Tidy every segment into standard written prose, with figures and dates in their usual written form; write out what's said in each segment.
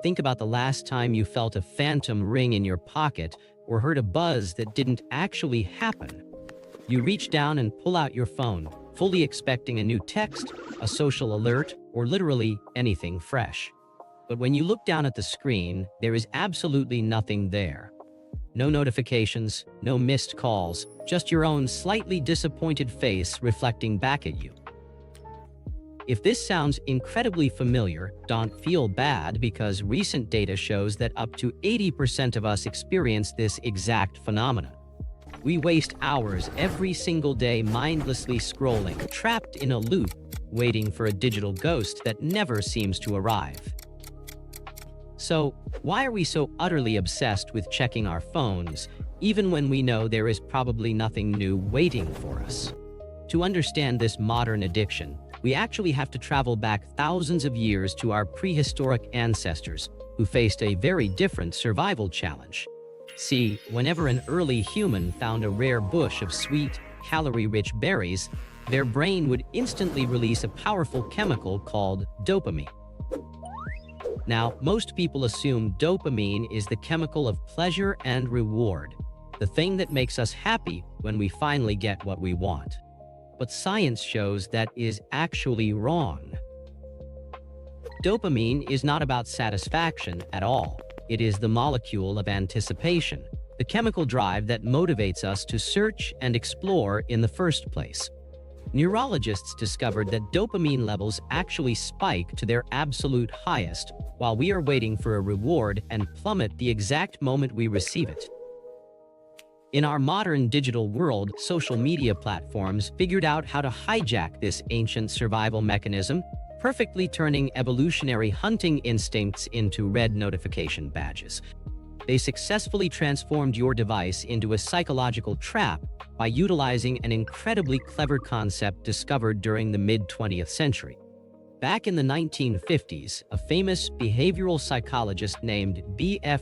Think about the last time you felt a phantom ring in your pocket or heard a buzz that didn't actually happen. You reach down and pull out your phone, fully expecting a new text, a social alert, or literally anything fresh. But when you look down at the screen, there is absolutely nothing there. No notifications, no missed calls, just your own slightly disappointed face reflecting back at you. If this sounds incredibly familiar, don't feel bad, because recent data shows that up to 80% of us experience this exact phenomenon. We waste hours every single day mindlessly scrolling, trapped in a loop, waiting for a digital ghost that never seems to arrive. So, why are we so utterly obsessed with checking our phones, even when we know there is probably nothing new waiting for us? To understand this modern addiction, we actually have to travel back thousands of years to our prehistoric ancestors, who faced a very different survival challenge. See, whenever an early human found a rare bush of sweet, calorie-rich berries, their brain would instantly release a powerful chemical called dopamine. Now, most people assume dopamine is the chemical of pleasure and reward, the thing that makes us happy when we finally get what we want. But science shows that is actually wrong. Dopamine is not about satisfaction at all. It is the molecule of anticipation, the chemical drive that motivates us to search and explore in the first place. Neurologists discovered that dopamine levels actually spike to their absolute highest while we are waiting for a reward and plummet the exact moment we receive it. In our modern digital world, social media platforms figured out how to hijack this ancient survival mechanism, perfectly turning evolutionary hunting instincts into red notification badges. They successfully transformed your device into a psychological trap by utilizing an incredibly clever concept discovered during the mid-20th century. Back in the 1950s, a famous behavioral psychologist named B.F.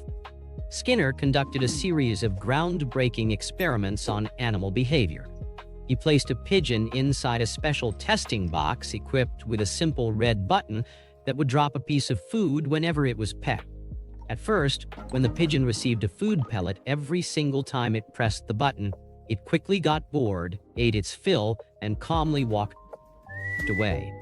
Skinner conducted a series of groundbreaking experiments on animal behavior. He placed a pigeon inside a special testing box equipped with a simple red button that would drop a piece of food whenever it was pecked. At first, when the pigeon received a food pellet every single time it pressed the button, it quickly got bored, ate its fill, and calmly walked away.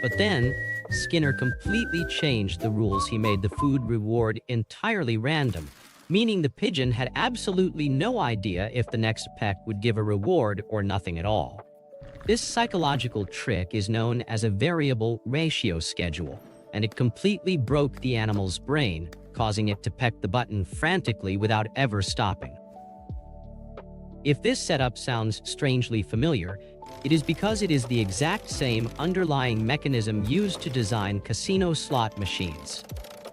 But then, Skinner completely changed the rules. He made the food reward entirely random, meaning the pigeon had absolutely no idea if the next peck would give a reward or nothing at all. This psychological trick is known as a variable ratio schedule, and it completely broke the animal's brain, causing it to peck the button frantically without ever stopping. If this setup sounds strangely familiar, it is because it is the exact same underlying mechanism used to design casino slot machines.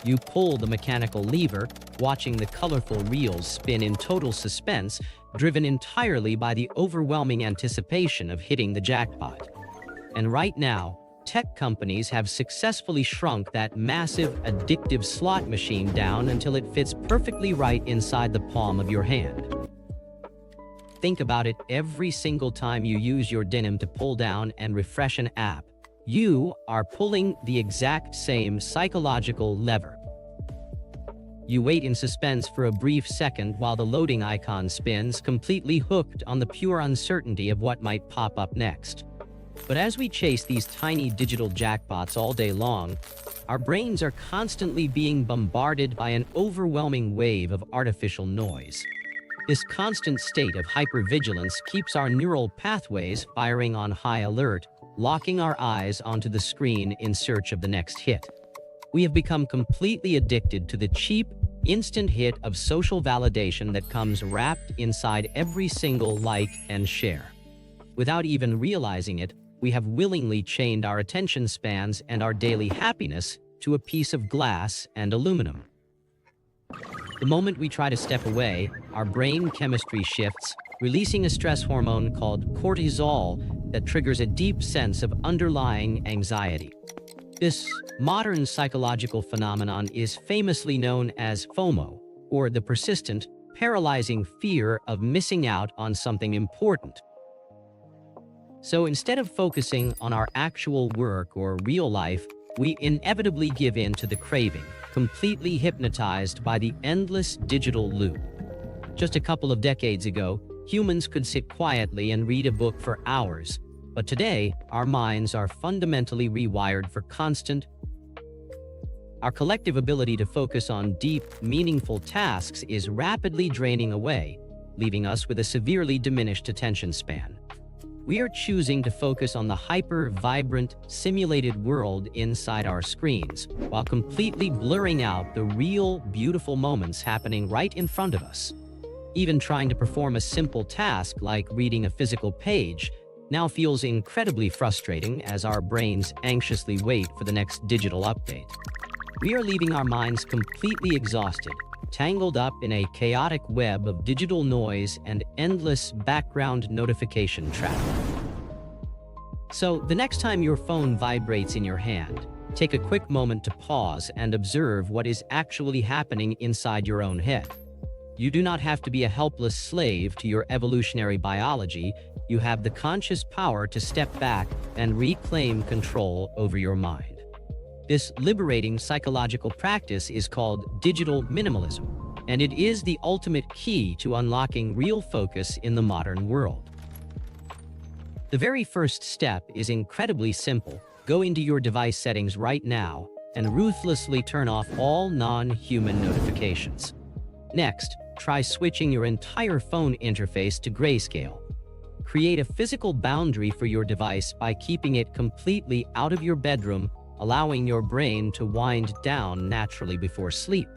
You pull the mechanical lever, watching the colorful reels spin in total suspense, driven entirely by the overwhelming anticipation of hitting the jackpot. And right now, tech companies have successfully shrunk that massive, addictive slot machine down until it fits perfectly right inside the palm of your hand. Think about it: every single time you use your denim to pull down and refresh an app, you are pulling the exact same psychological lever. You wait in suspense for a brief second while the loading icon spins, completely hooked on the pure uncertainty of what might pop up next. But as we chase these tiny digital jackpots all day long, our brains are constantly being bombarded by an overwhelming wave of artificial noise. This constant state of hypervigilance keeps our neural pathways firing on high alert, locking our eyes onto the screen in search of the next hit. We have become completely addicted to the cheap, instant hit of social validation that comes wrapped inside every single like and share. Without even realizing it, we have willingly chained our attention spans and our daily happiness to a piece of glass and aluminum. The moment we try to step away, our brain chemistry shifts, releasing a stress hormone called cortisol that triggers a deep sense of underlying anxiety. This modern psychological phenomenon is famously known as FOMO, or the persistent, paralyzing fear of missing out on something important. So instead of focusing on our actual work or real life, we inevitably give in to the craving, completely hypnotized by the endless digital loop. Just a couple of decades ago, humans could sit quietly and read a book for hours, but today, our minds are fundamentally rewired for constant. Our collective ability to focus on deep, meaningful tasks is rapidly draining away, leaving us with a severely diminished attention span. We are choosing to focus on the hyper-vibrant, simulated world inside our screens, while completely blurring out the real, beautiful moments happening right in front of us. Even trying to perform a simple task like reading a physical page now feels incredibly frustrating as our brains anxiously wait for the next digital update. We are leaving our minds completely exhausted, tangled up in a chaotic web of digital noise and endless background notification traffic. So, the next time your phone vibrates in your hand, take a quick moment to pause and observe what is actually happening inside your own head. You do not have to be a helpless slave to your evolutionary biology. You have the conscious power to step back and reclaim control over your mind. This liberating psychological practice is called digital minimalism, and it is the ultimate key to unlocking real focus in the modern world. The very first step is incredibly simple. Go into your device settings right now and ruthlessly turn off all non-human notifications. Next, try switching your entire phone interface to grayscale. Create a physical boundary for your device by keeping it completely out of your bedroom, allowing your brain to wind down naturally before sleep.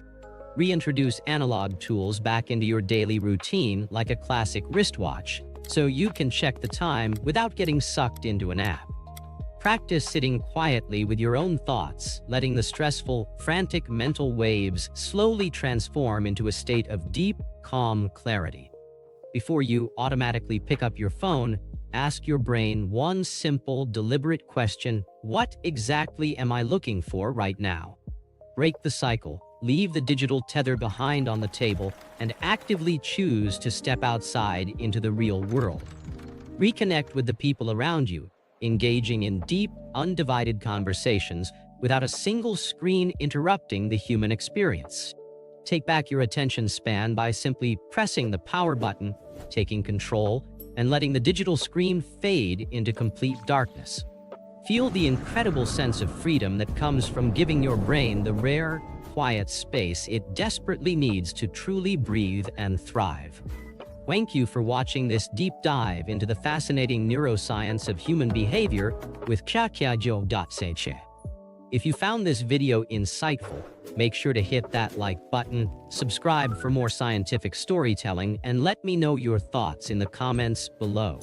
Reintroduce analog tools back into your daily routine like a classic wristwatch, so you can check the time without getting sucked into an app. Practice sitting quietly with your own thoughts, letting the stressful, frantic mental waves slowly transform into a state of deep, calm clarity. Before you automatically pick up your phone, ask your brain one simple, deliberate question: what exactly am I looking for right now? Break the cycle, leave the digital tether behind on the table, and actively choose to step outside into the real world. Reconnect with the people around you, engaging in deep, undivided conversations without a single screen interrupting the human experience. Take back your attention span by simply pressing the power button, taking control, and letting the digital screen fade into complete darkness. Feel the incredible sense of freedom that comes from giving your brain the rare, quiet space it desperately needs to truly breathe and thrive. Thank you for watching this deep dive into the fascinating neuroscience of human behavior with Kyakkyajo.seche. If you found this video insightful, make sure to hit that like button, subscribe for more scientific storytelling, and let me know your thoughts in the comments below.